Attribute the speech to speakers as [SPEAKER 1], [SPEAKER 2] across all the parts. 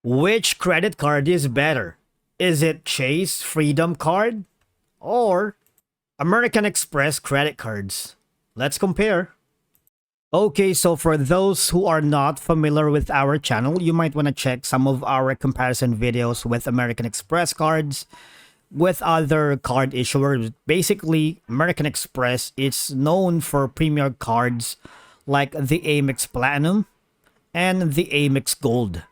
[SPEAKER 1] Which credit card is better? Is it Chase Freedom Card or American Express credit cards? Let's compare. Okay, so for those who are not familiar with our channel, you might want to check some of our comparison videos with American Express cards with other card issuers. Basically, American Express is known for premier cards like the Amex Platinum and the Amex Gold.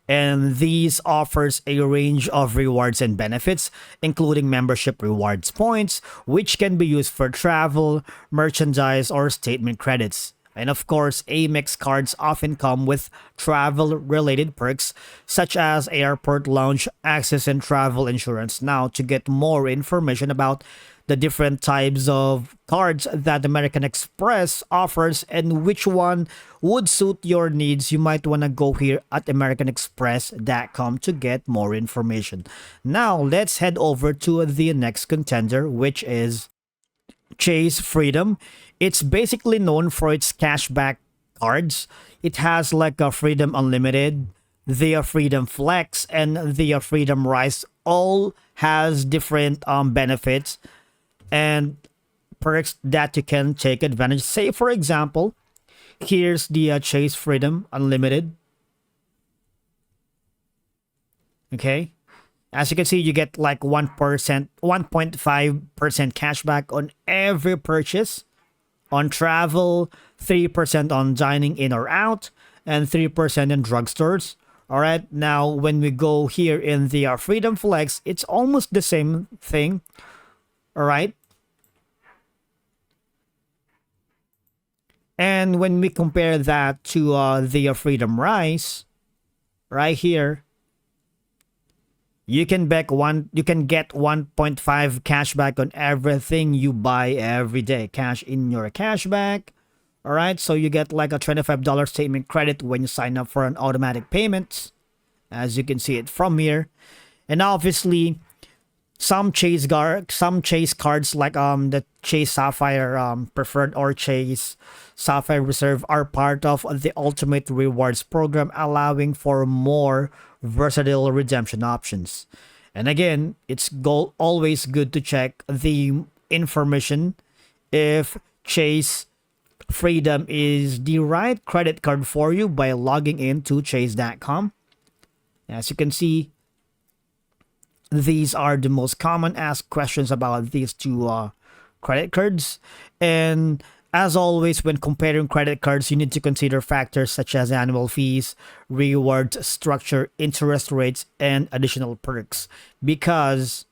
[SPEAKER 1] And these offers a range of rewards and benefits, including membership rewards points, which can be used for travel, merchandise, or statement credits. And of course, Amex cards often come with travel-related perks such as airport lounge access and travel insurance. Now, to get more information about the different types of cards that American Express offers and which one would suit your needs, you might want to go here at americanexpress.com to get more information. Now, let's head over to the next contender, which is Chase Freedom. It's basically known for its cashback cards. It has like a Freedom Unlimited, the Freedom Flex, and the Freedom Rise. All has different benefits and perks that you can take advantage. Say, for example, here's the Chase Freedom Unlimited. Okay. As you can see, you get like 1%, 1.5% cashback on every purchase. On travel, 3% on dining in or out, and 3% in drugstores. All right. Now, when we go here in the Freedom Flex, it's almost the same thing. All right. And when we compare that to the Freedom Rise, right here, you can get 1.5 cashback on everything you buy every day. Cash in your cashback. All right, so you get like a $25 statement credit when you sign up for an automatic payment, as you can see it from here. And obviously, some Chase cards like the Chase Sapphire Preferred or Chase Sapphire Reserve are part of the Ultimate Rewards program, allowing for more versatile redemption options. And again, it's always good to check the information if Chase Freedom is the right credit card for you by logging into chase.com. As you can see, these are the most common asked questions about these two credit cards. And as always, when comparing credit cards, you need to consider factors such as annual fees, rewards structure, interest rates, and additional perks. Because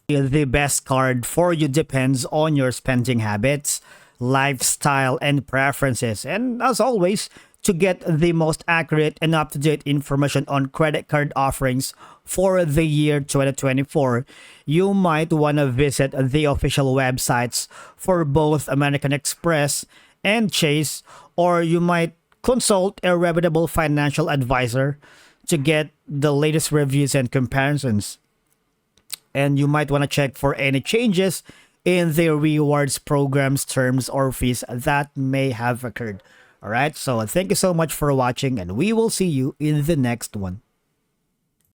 [SPEAKER 1] the best card for you depends on your spending habits, lifestyle, and preferences. And as always, to get the most accurate and up-to-date information on credit card offerings for the year 2024, you might want to visit the official websites for both American Express and Chase, or you might consult a reputable financial advisor to get the latest reviews and comparisons. And you might want to check for any changes in the rewards program's terms or fees that may have occurred. All right, so thank you so much for watching, and we will see you in the next one.